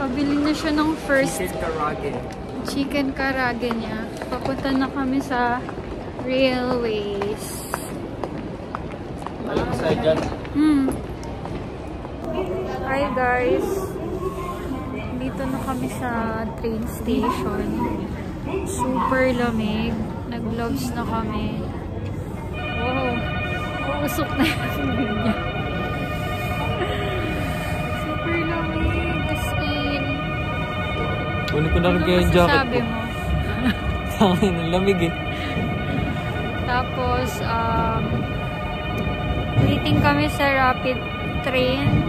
Pabili na siya ng first Chicken karage. chicken karage niya. Papunta na kami sa railways. Hi guys! Dito na kami sa train station. Super lamig. Nag-vlogs na kami. Wow! Usok na yung niya. Super lamig. As in. Kunin ko na rin kayo yung jacket ko. mo? Sa akin, ang lamig eh. Tapos, waiting kami sa rapid train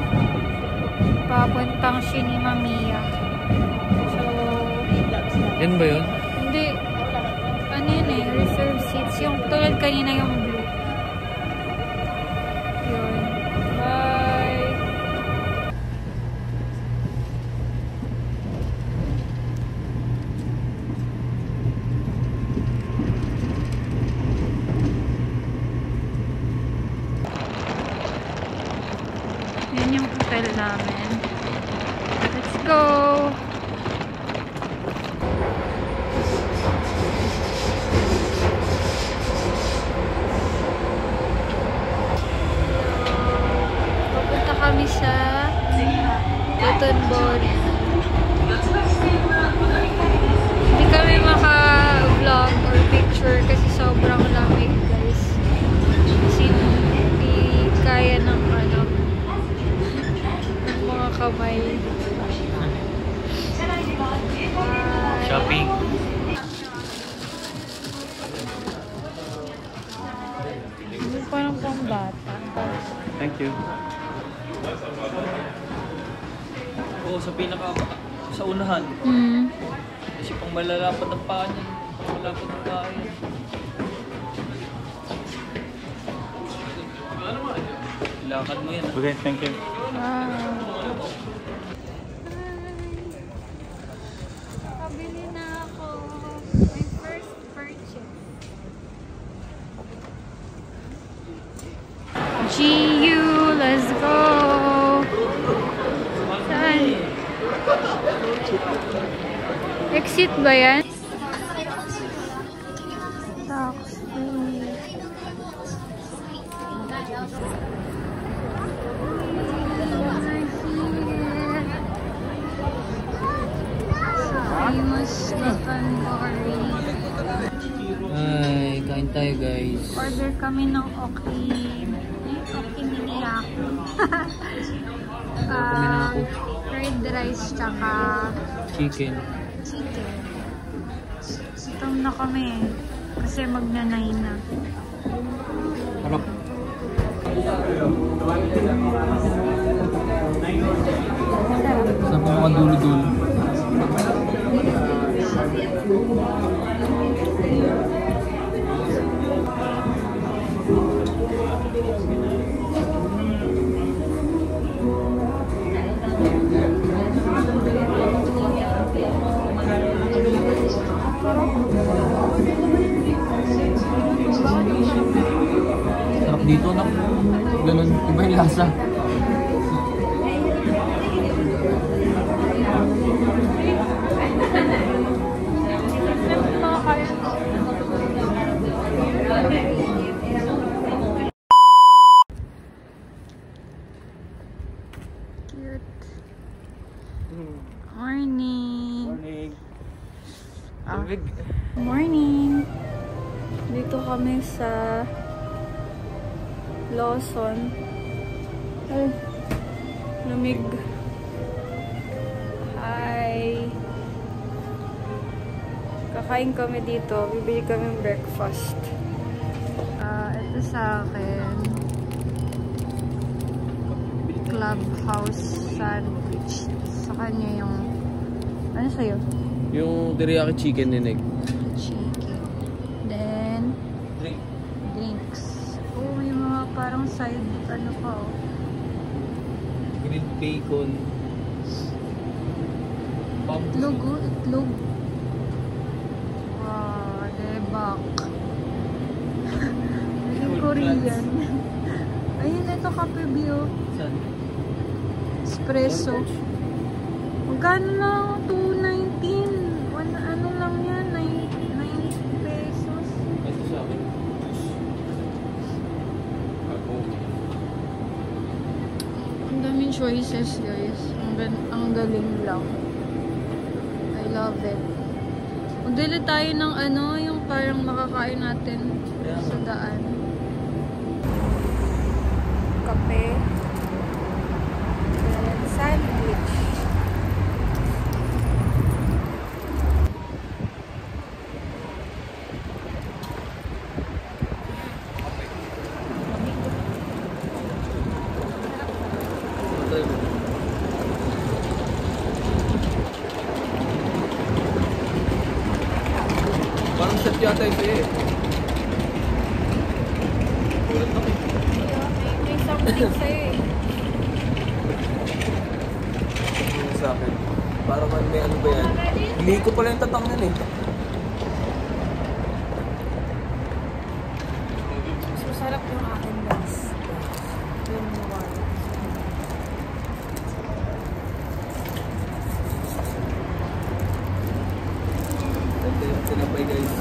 papuntang Shinimamiya. So, Yan ba yun? hindi. Ano yun eh? Reserve seats. Yung tulad kanina yung blue. Yun. Bye! Yan yung hotel namin. Let's go! Papunta kami sa Dotonbori. Hindi kami maka-vlog or picture kasi sobrang lamig, guys. Kasi hindi kaya ng mga kamay. Shopping. Parang pang bata. Thank you. Oo, sa sa unahan. Kasi pang malalapat ang paa niya. Malalapat ang paa niya. Ilakad mo yan. Okay, thank you. Pabili na ako. My first purchase. GU, let's go! Saan? Exit ba yan? Famous Dotonbori. Ay, kain tayo guys. Order kami ng Oki Miniyaki. Fried rice tsaka Chicken. Gutom na kami kasi magna-9 na. Harap. Sa mga dulo-dulo. Sarap dito na. Ganun, iba yung lasa. Cute. Morning. Morning. Dito kami sa Lawson. Ay, lamig. Hi. Kakain kami dito. Bibili kami breakfast. Ito sa akin. Clubhouse sandwich. Sa kanya yung... Ano sa'yo? Yung teriyaki chicken ninig. Chicken. Then, drinks. Oh, may mga parang side, ano pa oh. Grilled bacon. Itlog oh, itlog. Wow, debak. Naging Korean. Ayun, ito kape bio. Saan? Espresso. Magkano lang? 219. Ano lang yan? 90 pesos. Ito sa akin. Ang daming choices, guys. Ang galing lang. I love it. Magdala tayo ng ano, yung parang makakain natin sa daan. Kape. And sandwich. Parang set yata ito eh. Ulit na eh. May something sa'yo eh. Yung sa akin. Parang may ano ba yan? Hindi ko pala yung tatang yan eh. Mas masarap yung akin, guys. Yung wala. Tinapay guys.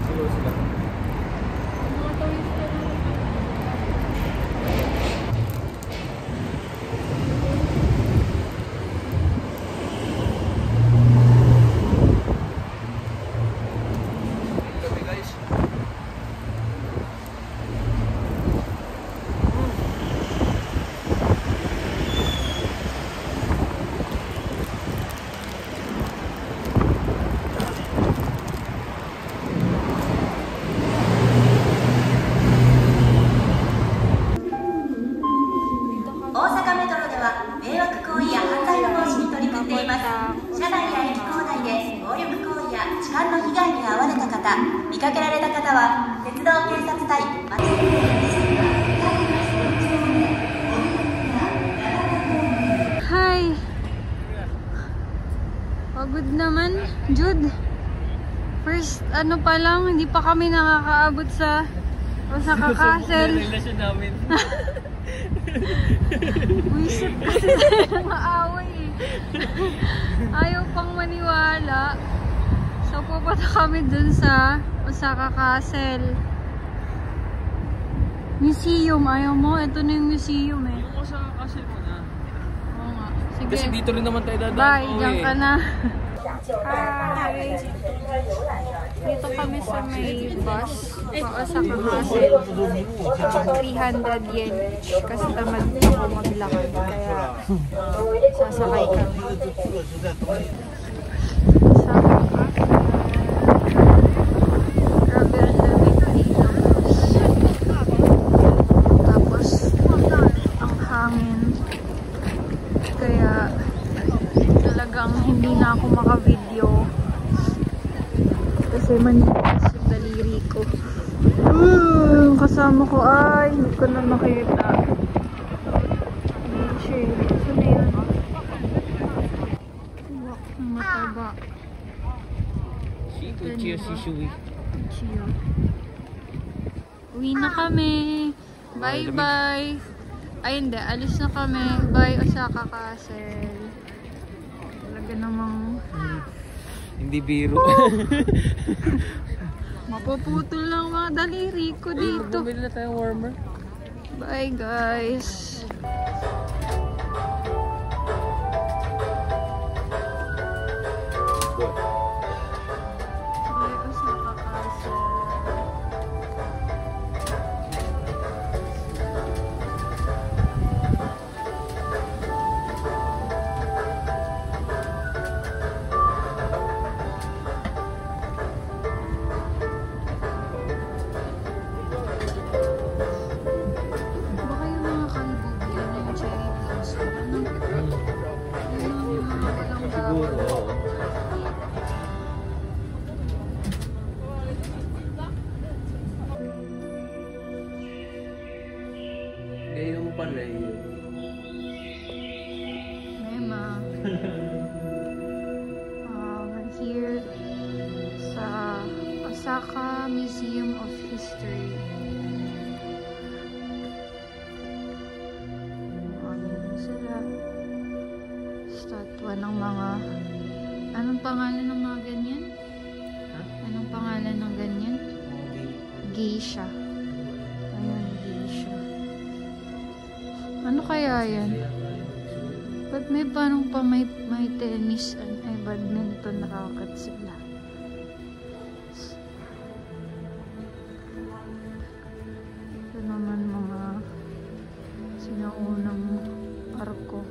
Silo sila. Mga toys ka na. Kami guys. Hi! Pagod naman, Jude. First, ano pa lang, hindi pa kami nakakaabot sa Osaka Castle. Relasyon namin. Wisit kasi tayo maaway eh. Ayaw pang maniwala. So, pupunta kami dun sa Osaka Castle. Museum, ayaw mo? Ito na yung museum eh. Yung Osaka Castle mo na. Oo nga. Sige. Kasi dito rin naman tayo dadaan. Bye, diyan ka na. Hi! Dito kami sa may bus pa Osaka Castle. 300 yen each kasi tamad ako maglakad. Kaya sasakay kami. Grabe ang lamig dito. Tapos ang hangin. Kaya talagang hindi na ako maka-video kasi manipis yung daliri ko. Yung kasama ko ay hindi ko na makita. Ayun siya. Saan na yun? Wak ng mataba. Uchiyo si Shui. Chiyo. Uwi na kami. Bye bye. Ay hindi, alis na kami. Bye Osaka Castle. Talaga namang Hindi biro. mapuputol lang mga daliri ko dito. Bumili na tayong warmer. Bye guys. Bye Osaka Castle. Baka yung mga kalbog yan na yung cherry blossom. Ano? Yung mga walang Siguro, dahon. oo. Ngayon pala yun. Mema. We're here sa Osaka Museum of History. ka ng mga... Anong pangalan ng mga ganyan? Anong pangalan ng ganyan? Geisha. Ayun, geisha. Ano kaya yan? Ba't may parang pa may tennis ay badminton racket sila? Ito naman mga sinaunang arko.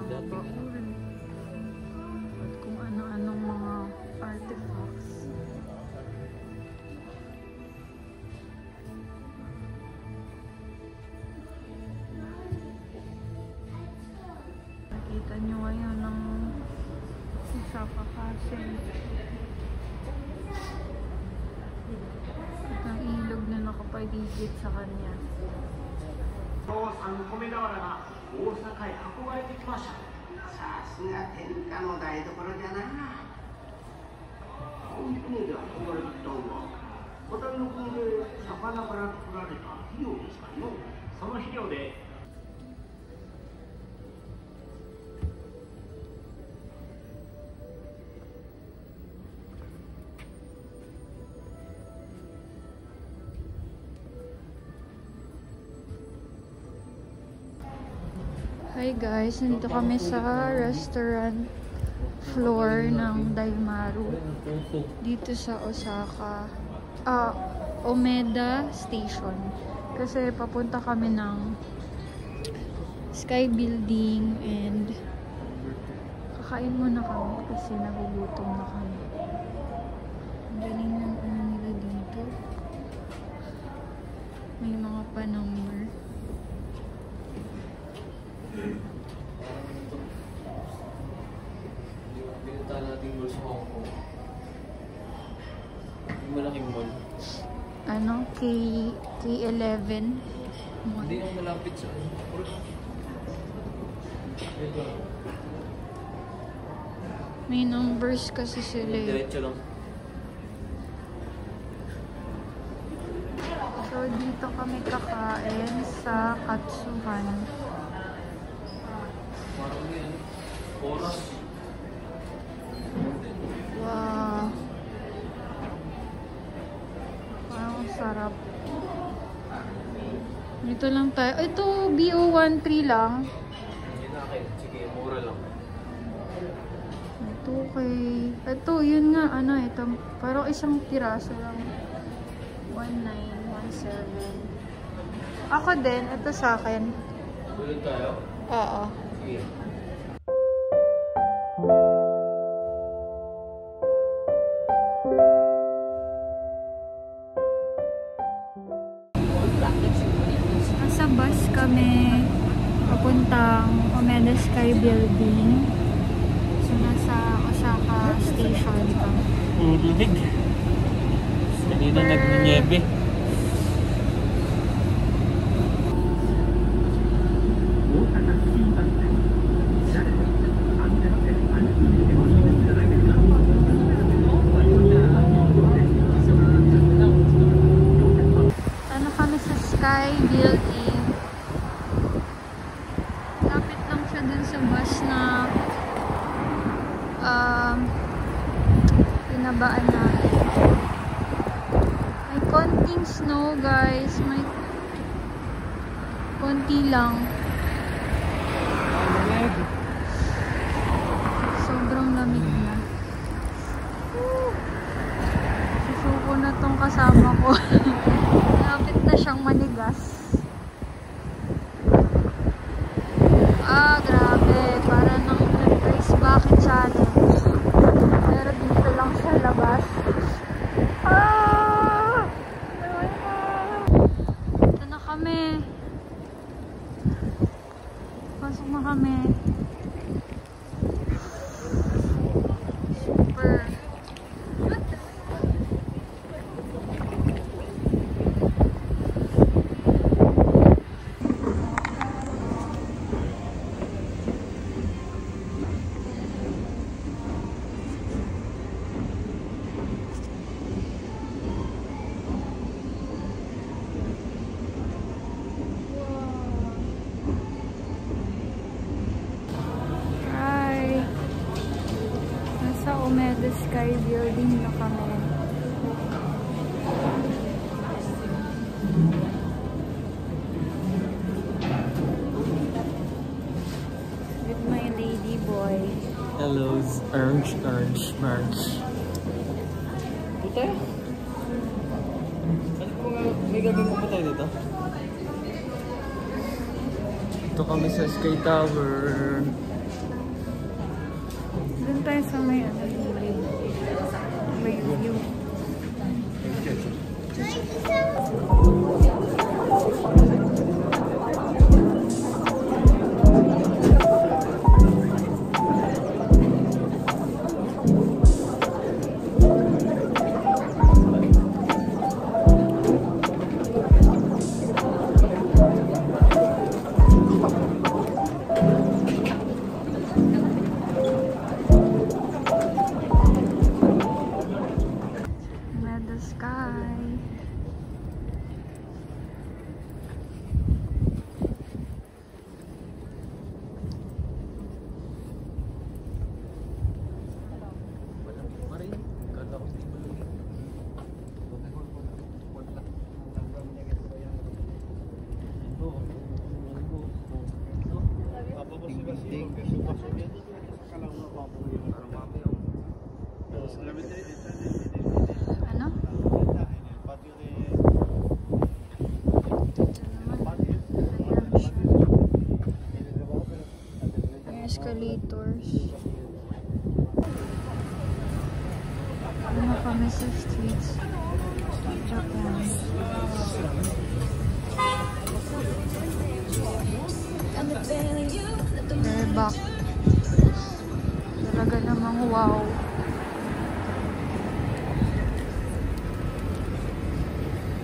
At kung ano-anong mga artifacts. Nakita nyo ngayon ng Osaka Castle. At ang ilog na nakapaligid sa kanya. 3米俵が大阪へ運ばれてきました。さすが天下の台所じゃな。この船で運ばれてきたのは渡りの国で魚から作られた肥料ですからよ。その肥料で Hi guys, nandito kami sa restaurant floor ng Daimaru dito sa Osaka, Umeda Station, kasi papunta kami ng Sky Building and kakain muna kami kasi nagugutom na kami. Ang galing ng ano nila dito, may mga pa-number. Pinunta natin mall sa Hong Kong. Yung malaking mall. Ano? K11. Hindi yung malapit sa May numbers kasi sila eh. diretso lang. So dito kami kakain sa Katsuhan. Parang yan. Oras. Wow. Parang sarap. Dito lang tayo. Ito, BO13 lang. Hindi na akin. Sige, mura lang. Ito kay... Ito, yun nga. Ano, ito. Parang isang piraso lang. 1917. Ako din. Ito sa akin. Tulad tayo? Oo. Sige. Nasa bus kami papuntang Umeda Sky Building. So, nasa Osaka Station kami. Lamig. Kanina nag-niebe. Ano kami sa Sky Building. Lapit lang siya dun sa bus na pinabaan natin. May konting snow guys. May konti lang. Sobrang lamig na. Susuko na tong kasama ko. Lapit na siyang manigas. Grabe. Para nang nag-race bucket challenge. Pero dito lang sa labas. Ito na kami. Pasok na kami. Super. Meda Sky Building na kami. With my lady boy. Hello, orange, merch. Puta? Ano po nga, may gagawin pa tayo dito? Ito kami sa Sky Tower. Doon tayo sa may may view. Ano? Yung escalators. Ano kami sa streets? Japan. They're back. Talaga namang wow.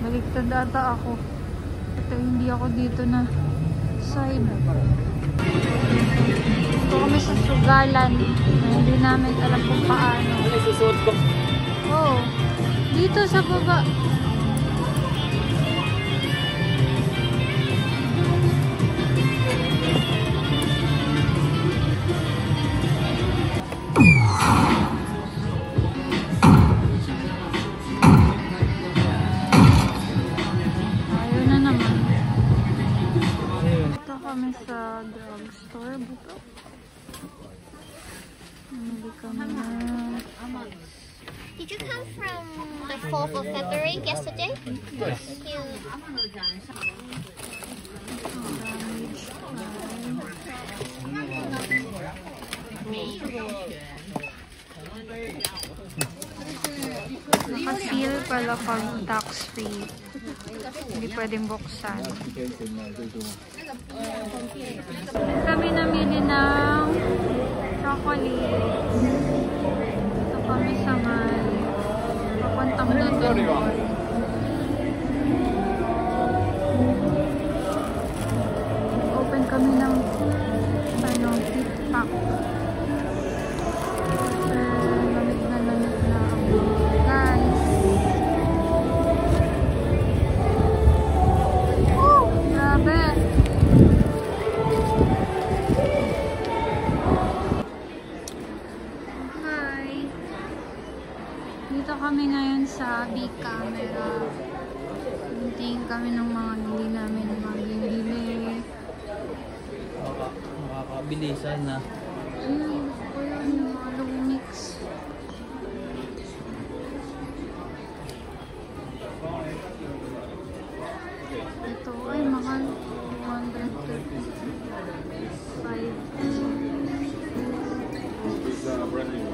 Baligtad ata ako. Ito hindi ako dito na side. Ito kami sa Sugalan. Hindi namin alam kung paano. Ano susuot ko? Oo. Dito sa baba. Ayun na naman. Ito kami sa drugstore. Buto. Namili kami na. Did you come from the 4th of February yesterday? Yes. Thank you. Naka-seal pala pag tax-free. Hindi pwedeng buksan. Kami namili ng chocolate. Ito kami sa may papuntang doon. Open kami ng tip pack. Lamig na guys. Grabe. Hi. Dito kami ngayon sa Big Camera. Hintayin kami ng mga hindi namin mabibili. Makakabilisan na. Ayun, gusto ko yun, yung mga Lumix. Ito ay mahal. 235.